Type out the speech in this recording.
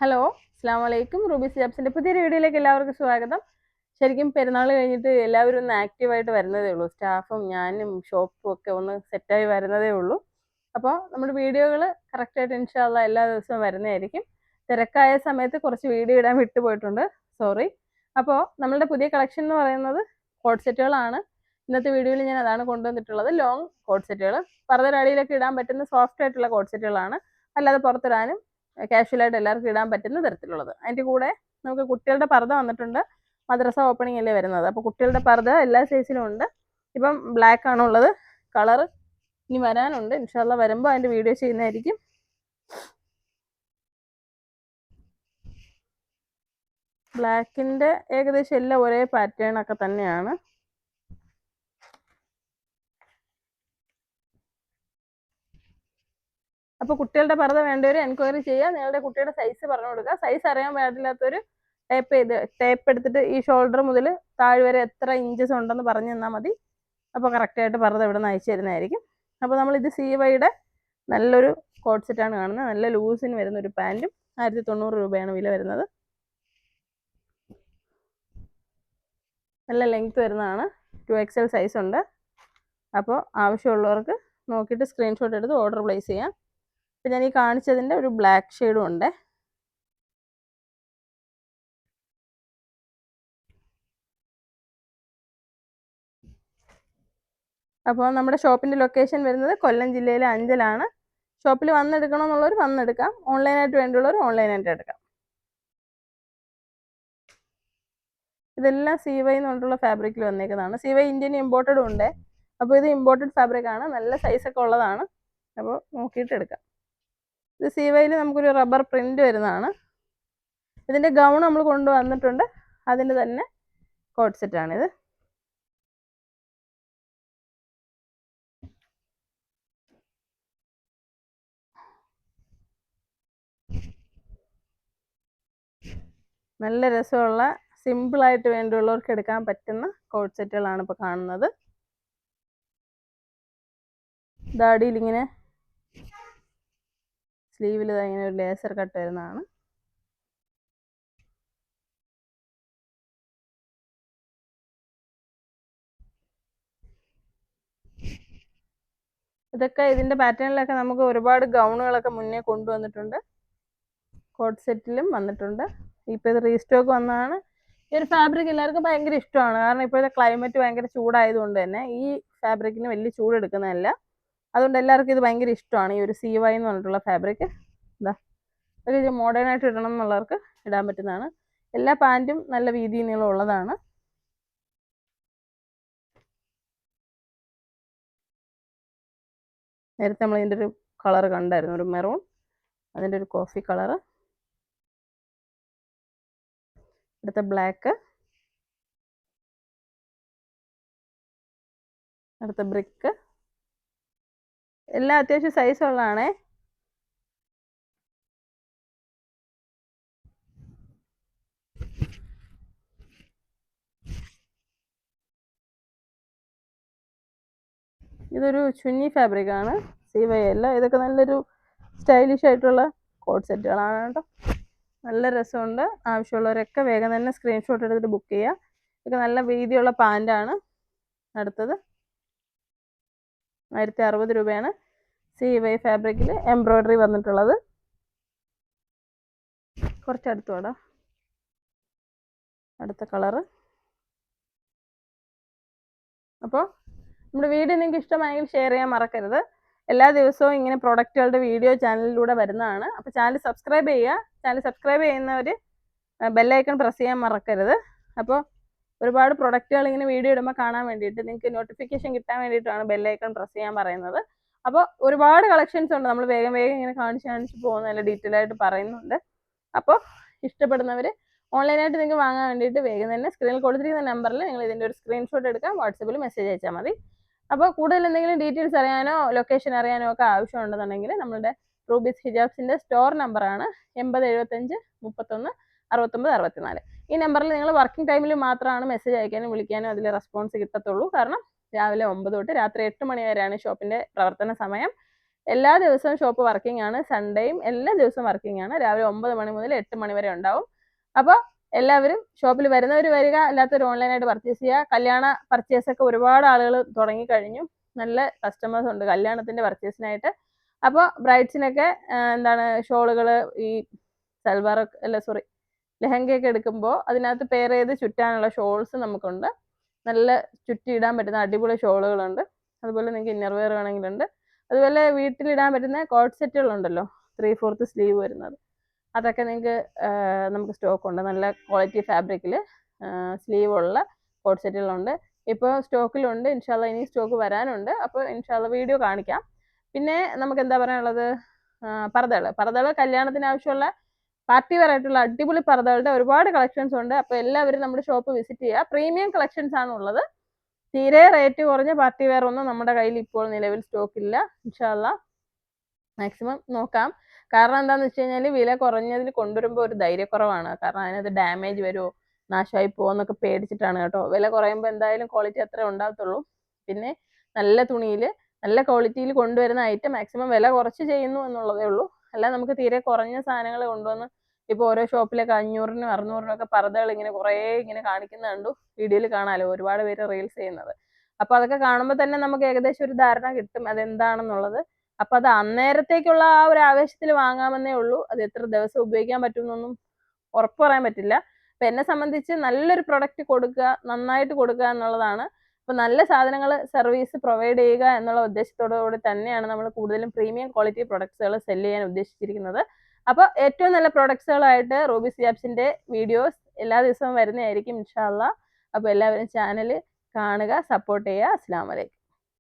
Hello, അസ്സാം വലൈക്കും. Rubies ജാബ്സിന്റെ പുതിയൊരു വീഡിയോയിലേക്ക് എല്ലാവർക്കും സ്വാഗതം. ശരിക്കും പെരുന്നാൾ കഴിഞ്ഞിട്ട് എല്ലാവരും ഒന്ന് ആക്റ്റീവായിട്ട് വരുന്നതേ ഉള്ളൂ. സ്റ്റാഫും ഞാനും ഷോപ്പും ഒക്കെ ഒന്ന് സെറ്റായി വരുന്നതേ ഉള്ളൂ. അപ്പോൾ നമ്മുടെ വീഡിയോകൾ കറക്റ്റായിട്ട് ഇൻഷാ അള്ളാ എല്ലാ ദിവസവും വരുന്നതായിരിക്കും. തിരക്കായ സമയത്ത് കുറച്ച് വീഡിയോ ഇടാൻ വിട്ടുപോയിട്ടുണ്ട്, സോറി. അപ്പോൾ നമ്മളുടെ പുതിയ കളക്ഷൻ എന്ന് പറയുന്നത് കോഡ് സെറ്റുകളാണ്. ഇന്നത്തെ വീഡിയോയിൽ ഞാൻ അതാണ് കൊണ്ടുവന്നിട്ടുള്ളത്. ലോങ് കോഡ് സെറ്റുകൾ, പർദ്ദയുടെ അടിയിലൊക്കെ ഇടാൻ പറ്റുന്ന സോഫ്റ്റ് ആയിട്ടുള്ള കോഡ് സെറ്റുകളാണ്. അല്ലാതെ പുറത്തിടാനും കാഷ്വലായിട്ട് എല്ലാവർക്കും ഇടാൻ പറ്റുന്ന തരത്തിലുള്ളത്. അതിൻ്റെ കൂടെ നമുക്ക് കുട്ടികളുടെ പർദ്ദ വന്നിട്ടുണ്ട്. മദ്രസ ഓപ്പണിംഗ് അല്ലേ വരുന്നത്, അപ്പോൾ കുട്ടികളുടെ പർദ്ദ എല്ലാ സൈസിലും ഉണ്ട്. ഇപ്പം ബ്ലാക്ക് ആണുള്ളത്, കളർ ഇനി വരാനുണ്ട്. ഇൻഷാ അള്ളാ വരുമ്പോൾ അതിൻ്റെ വീഡിയോ ചെയ്യുന്നതായിരിക്കും. ബ്ലാക്കിൻ്റെ ഏകദേശം എല്ലാം ഒരേ പാറ്റേൺ ഒക്കെ തന്നെയാണ്. അപ്പോൾ കുട്ടികളുടെ പർദ്ദ വേണ്ടവർ എൻക്വയറി ചെയ്യുക. നിങ്ങളുടെ കുട്ടിയുടെ സൈസ് പറഞ്ഞു കൊടുക്കുക. സൈസ് അറിയാൻ പാടില്ലാത്തവർ ടേപ്പ് എടുത്തിട്ട് ഈ ഷോൾഡർ മുതൽ താഴെ വരെ എത്ര ഇഞ്ചസ് ഉണ്ടെന്ന് പറഞ്ഞു തന്നാൽ മതി. അപ്പോൾ കറക്റ്റായിട്ട് പർദ്ദ ഇവിടെ നിന്ന് അയച്ചു തരുന്നതായിരിക്കും. അപ്പോൾ നമ്മളിത് CYയുടെ നല്ലൊരു കോഡ് സെറ്റാണ് കാണുന്നത്. നല്ല ലൂസിന് വരുന്ന ഒരു പാൻറ്റും 1090 രൂപയാണ് വില വരുന്നത്. നല്ല ലെങ്ത് വരുന്നതാണ്. 2XL സൈസ് ഉണ്ട്. അപ്പോൾ ആവശ്യമുള്ളവർക്ക് നോക്കിയിട്ട് സ്ക്രീൻഷോട്ട് എടുത്ത് ഓർഡർ പ്ലേസ് ചെയ്യാം. അപ്പോൾ ഞാൻ ഈ കാണിച്ചതിൻ്റെ ഒരു ബ്ലാക്ക് ഷെയ്ഡും ഉണ്ട്. അപ്പോൾ നമ്മുടെ ഷോപ്പിൻ്റെ ലൊക്കേഷൻ വരുന്നത് കൊല്ലം ജില്ലയിലെ അഞ്ചലാണ്. ഷോപ്പിൽ വന്നെടുക്കണമെന്നുള്ളവർ വന്നെടുക്കാം, ഓൺലൈനായിട്ട് വേണ്ടിയുള്ളവർ ഓൺലൈനായിട്ട് എടുക്കാം. ഇതെല്ലാം CY എന്ന് പറഞ്ഞിട്ടുള്ള ഫാബ്രിക്കിൽ വന്നേക്കുന്നതാണ്. CY ഇന്ത്യൻ ഇമ്പോർട്ടഡും ഉണ്ട്. അപ്പോൾ ഇത് ഇമ്പോർട്ടഡ് ഫാബ്രിക് ആണ്, നല്ല സൈസൊക്കെ ഉള്ളതാണ്. അപ്പോൾ നോക്കിയിട്ട് എടുക്കാം. ഇത് CYയിൽ നമുക്കൊരു റബ്ബർ പ്രിൻ്റ് വരുന്നതാണ്. ഇതിൻ്റെ ഗൗൺ നമ്മൾ കൊണ്ടുവന്നിട്ടുണ്ട്, അതിൻ്റെ തന്നെ കോഡ് സെറ്റാണിത്. നല്ല രസമുള്ള സിമ്പിളായിട്ട് വേണ്ടിയുള്ളവർക്ക് എടുക്കാൻ പറ്റുന്ന കോഡ് സെറ്റുകളാണ് ഇപ്പോൾ കാണുന്നത്. ദാടിയിൽ ഇങ്ങനെ സ്ലീവിൽ ഇങ്ങനെ ഒരു ലേസർ കട്ട് വരുന്നതാണ്. ഇതൊക്കെ ഇതിൻ്റെ പാറ്റേണിലൊക്കെ നമുക്ക് ഒരുപാട് ഗൗണുകളൊക്കെ മുന്നേ കൊണ്ടുവന്നിട്ടുണ്ട്, കോഡ് സെറ്റിലും വന്നിട്ടുണ്ട്. ഇപ്പോൾ ഇത് റീസ്റ്റോക്ക് വന്നതാണ്. ഈ ഒരു ഫാബ്രിക് എല്ലാവർക്കും ഭയങ്കര ഇഷ്ടമാണ്. കാരണം ഇപ്പോഴത്തെ ക്ലൈമറ്റ് ഭയങ്കര ചൂടായതുകൊണ്ട് തന്നെ ഈ ഫാബ്രിക്കിന് വലിയ ചൂട് എടുക്കുന്നതല്ല. അതുകൊണ്ട് എല്ലാവർക്കും ഇത് ഭയങ്കര ഇഷ്ടമാണ്. ഈ ഒരു CY എന്ന് പറഞ്ഞിട്ടുള്ള ഫാബ്രിക് ഇതാ ഒരു മോഡേൺ ആയിട്ട് ഇടണം എന്നുള്ളവർക്ക് ഇടാൻ പറ്റുന്നതാണ്. എല്ലാ പാൻറ്റും നല്ല വീതി നീളം ഉള്ളതാണ്. നേരത്തെ നമ്മൾ ഇതിൻ്റെ ഒരു കളർ കണ്ടായിരുന്നു, ഒരു മെറൂൺ, അതിൻ്റെ ഒരു കോഫി കളറ്, അടുത്ത ബ്ലാക്ക്, അടുത്ത ബ്രിക്ക്. എല്ലാം അത്യാവശ്യം സൈസ് ഉള്ളതാണേ. ഇതൊരു ചുന്നി ഫാബ്രിക് ആണ്, CY അല്ല. ഇതൊക്കെ നല്ലൊരു സ്റ്റൈലിഷ് ആയിട്ടുള്ള കോഡ് സെറ്റുകളാണ് കേട്ടോ. നല്ല രസമുണ്ട്. ആവശ്യമുള്ളവരൊക്കെ വേഗം തന്നെ സ്ക്രീൻഷോട്ട് എടുത്തിട്ട് ബുക്ക് ചെയ്യുക. ഇതൊക്കെ നല്ല വീതിയുള്ള പാൻറ്റാണ്. അടുത്തത് 1060 രൂപയാണ് CY ഫാബ്രിക്കിൽ എംബ്രോയ്ഡറി വന്നിട്ടുള്ളത്. കുറച്ചടുത്ത് വേടാ. അടുത്ത കളറ്. അപ്പോൾ നമ്മുടെ വീഡിയോ നിങ്ങൾക്ക് ഇഷ്ടമായെങ്കിൽ ഷെയർ ചെയ്യാൻ മറക്കരുത്. എല്ലാ ദിവസവും ഇങ്ങനെ പ്രൊഡക്റ്റുകളുടെ വീഡിയോ ചാനലിലൂടെ വരുന്നതാണ്. അപ്പോൾ ചാനൽ സബ്സ്ക്രൈബ് ചെയ്യുക. ചാനൽ സബ്സ്ക്രൈബ് ചെയ്യുന്നവർ ബെല്ലൈക്കൺ പ്രസ് ചെയ്യാൻ മറക്കരുത്. അപ്പോൾ ഒരുപാട് പ്രൊഡക്റ്റുകൾ ഇങ്ങനെ വീഡിയോ ഇടുമ്പോൾ കാണാൻ വേണ്ടിയിട്ട്, നിങ്ങൾക്ക് നോട്ടിഫിക്കേഷൻ കിട്ടാൻ വേണ്ടിയിട്ടാണ് ബെല്ലൈക്കൺ പ്രസ് ചെയ്യാൻ പറയുന്നത്. അപ്പോൾ ഒരുപാട് കളക്ഷൻസ് ഉണ്ട്, നമ്മൾ വേഗം വേഗം ഇങ്ങനെ കാണിച്ച് പോകുന്ന നല്ല ഡീറ്റെയിൽ ആയിട്ട് പറയുന്നുണ്ട്. അപ്പോൾ ഇഷ്ടപ്പെടുന്നവർ ഓൺലൈനായിട്ട് നിങ്ങൾക്ക് വാങ്ങാൻ വേണ്ടിയിട്ട് വേഗം തന്നെ സ്ക്രീനിൽ കൊടുത്തിരിക്കുന്ന നമ്പറിൽ നിങ്ങൾ ഇതിൻ്റെ ഒരു സ്ക്രീൻഷോട്ട് എടുക്കാം, വാട്സപ്പിൽ മെസ്സേജ് അയച്ചാൽ മതി. അപ്പോൾ കൂടുതൽ എന്തെങ്കിലും ഡീറ്റെയിൽസ് അറിയാനോ ലൊക്കേഷൻ അറിയാനോ ഒക്കെ ആവശ്യമുണ്ടെന്നുണ്ടെങ്കിൽ നമ്മളുടെ റൂബീസ് ഹിജാബ്സിൻ്റെ സ്റ്റോർ നമ്പറാണ് 8075 31 69 64. ഈ നമ്പറിൽ നിങ്ങൾ വർക്കിംഗ് ടൈമിൽ മാത്രമാണ് മെസ്സേജ് അയക്കാനും വിളിക്കാനും അതിൽ റെസ്പോൺസ് കിട്ടത്തുള്ളൂ. കാരണം രാവിലെ 9 തൊട്ട് രാത്രി 8 മണി വരെയാണ് ഷോപ്പിൻ്റെ പ്രവർത്തന സമയം. എല്ലാ ദിവസവും ഷോപ്പ് വർക്കിംഗ് ആണ്. സൺഡേയും എല്ലാ ദിവസവും വർക്കിംഗ് ആണ്. രാവിലെ 9 മണി മുതൽ 8 മണി വരെ ഉണ്ടാവും. അപ്പോൾ എല്ലാവരും ഷോപ്പിൽ വരുന്നവർ വരിക, അല്ലാത്തവർ ഓൺലൈനായിട്ട് പർച്ചേസ് ചെയ്യുക. കല്യാണ പർച്ചേസ് ഒക്കെ ഒരുപാട് ആളുകൾ തുടങ്ങിക്കഴിഞ്ഞു. നല്ല കസ്റ്റമേഴ്സ് ഉണ്ട് കല്യാണത്തിൻ്റെ പർച്ചേസിനായിട്ട്. അപ്പോൾ ബ്രൈഡ്സിനൊക്കെ എന്താണ് ഷോളുകൾ, ഈ സൽവാർ അല്ല സോറി ലെഹങ്കയൊക്കെ എടുക്കുമ്പോൾ അതിനകത്ത് പെയർ ചെയ്ത് ചുറ്റാനുള്ള ഷോൾസ് നമുക്കുണ്ട്. നല്ല ചുറ്റിയിടാൻ പറ്റുന്ന അടിപൊളി ഷോളുകളുണ്ട്. അതുപോലെ നിങ്ങൾക്ക് ഇന്നർ വെയർ വേണമെങ്കിലുണ്ട്. അതുപോലെ വീട്ടിലിടാൻ പറ്റുന്ന കോട്ട് സെറ്റുകളുണ്ടല്ലോ, 3/4 സ്ലീവ് വരുന്നത്, അതൊക്കെ നിങ്ങൾക്ക് നമുക്ക് സ്റ്റോക്കുണ്ട്. നല്ല ക്വാളിറ്റി ഫാബ്രിക്കിൽ സ്ലീവുള്ള കോട്ട് സെറ്റുകളുണ്ട്. ഇപ്പോൾ സ്റ്റോക്കിലുണ്ട്. ഇൻഷാല്ല ഇനി സ്റ്റോക്ക് വരാനുണ്ട്. അപ്പോൾ ഇൻഷാല്ല വീഡിയോ കാണിക്കാം. പിന്നെ നമുക്ക് എന്താ പറയാനുള്ളത്, പർദ്ദകൾ കല്യാണത്തിന് ആവശ്യമുള്ള പാർട്ടി വെയർ ആയിട്ടുള്ള അടിപൊളി പർദ്ദകളുടെ ഒരുപാട് കളക്ഷൻസ് ഉണ്ട്. അപ്പോൾ എല്ലാവരും നമ്മുടെ ഷോപ്പ് വിസിറ്റ് ചെയ്യുക. പ്രീമിയം കളക്ഷൻസ് ആണ് ഉള്ളത്. തീരെ റേറ്റ് കുറഞ്ഞ പാർട്ടി വെയർ ഒന്നും നമ്മുടെ കയ്യിൽ ഇപ്പോൾ നിലവിൽ സ്റ്റോക്ക് ഇല്ല. ഇൻഷാല്ല മാക്സിമം നോക്കാം. കാരണം എന്താണെന്ന് വെച്ച് കഴിഞ്ഞാൽ വില കുറഞ്ഞതിൽ കൊണ്ടുവരുമ്പോൾ ഒരു ധൈര്യക്കുറവാണ്. കാരണം അതിനകത്ത് ഡാമേജ് വരുമോ, നാശമായി പോകുമെന്നൊക്കെ പേടിച്ചിട്ടാണ് കേട്ടോ. വില കുറയുമ്പോൾ എന്തായാലും ക്വാളിറ്റി അത്രേ ഉണ്ടാകത്തുള്ളൂ. പിന്നെ നല്ല തുണിയിൽ നല്ല ക്വാളിറ്റിയിൽ കൊണ്ടുവരുന്ന ഐറ്റം മാക്സിമം വില കുറച്ച് ചെയ്യുന്നു എന്നുള്ളതേ ഉള്ളൂ. അല്ല നമുക്ക് തീരെ കുറഞ്ഞ സാധനങ്ങൾ കൊണ്ടുവന്ന് ഇപ്പോൾ ഓരോ ഷോപ്പിലൊക്കെ 500-നും 600-നും ഒക്കെ പർദ്ദകൾ ഇങ്ങനെ കുറേ ഇങ്ങനെ കാണിക്കുന്ന കണ്ടു. വീഡിയോയിൽ കാണാമല്ലോ, ഒരുപാട് പേര് റീൽസ് ചെയ്യുന്നത്. അപ്പോൾ അതൊക്കെ കാണുമ്പോൾ തന്നെ നമുക്ക് ഏകദേശം ഒരു ധാരണ കിട്ടും അതെന്താണെന്നുള്ളത്. അപ്പോൾ അത് അന്നേരത്തേക്കുള്ള ആ ഒരു ആവേശത്തിൽ വാങ്ങാമെന്നേ ഉള്ളൂ. അത് എത്ര ദിവസം ഉപയോഗിക്കാൻ പറ്റുമെന്നൊന്നും ഉറപ്പ് പറയാൻ പറ്റില്ല. അപ്പം എന്നെ സംബന്ധിച്ച് നല്ലൊരു പ്രൊഡക്റ്റ് കൊടുക്കുക, നന്നായിട്ട് കൊടുക്കുക എന്നുള്ളതാണ്. അപ്പോൾ നല്ല സാധനങ്ങൾ സർവീസ് പ്രൊവൈഡ് ചെയ്യുക എന്നുള്ള ഉദ്ദേശത്തോടുകൂടി തന്നെയാണ് നമ്മൾ കൂടുതലും പ്രീമിയം ക്വാളിറ്റി പ്രൊഡക്ട്സുകൾ സെല്ല് ചെയ്യാൻ ഉദ്ദേശിച്ചിരിക്കുന്നത്. അപ്പോൾ ഏറ്റവും നല്ല പ്രൊഡക്ട്സുകളായിട്ട് റൂബി സിയാബ്സിൻ്റെ വീഡിയോസ് എല്ലാ ദിവസവും വരുന്നതായിരിക്കും ഇൻഷാ അല്ലാ. അപ്പോൾ എല്ലാവരും ചാനൽ കാണുക, സപ്പോർട്ട് ചെയ്യുക. അസ്സലാമു അലൈക്കും.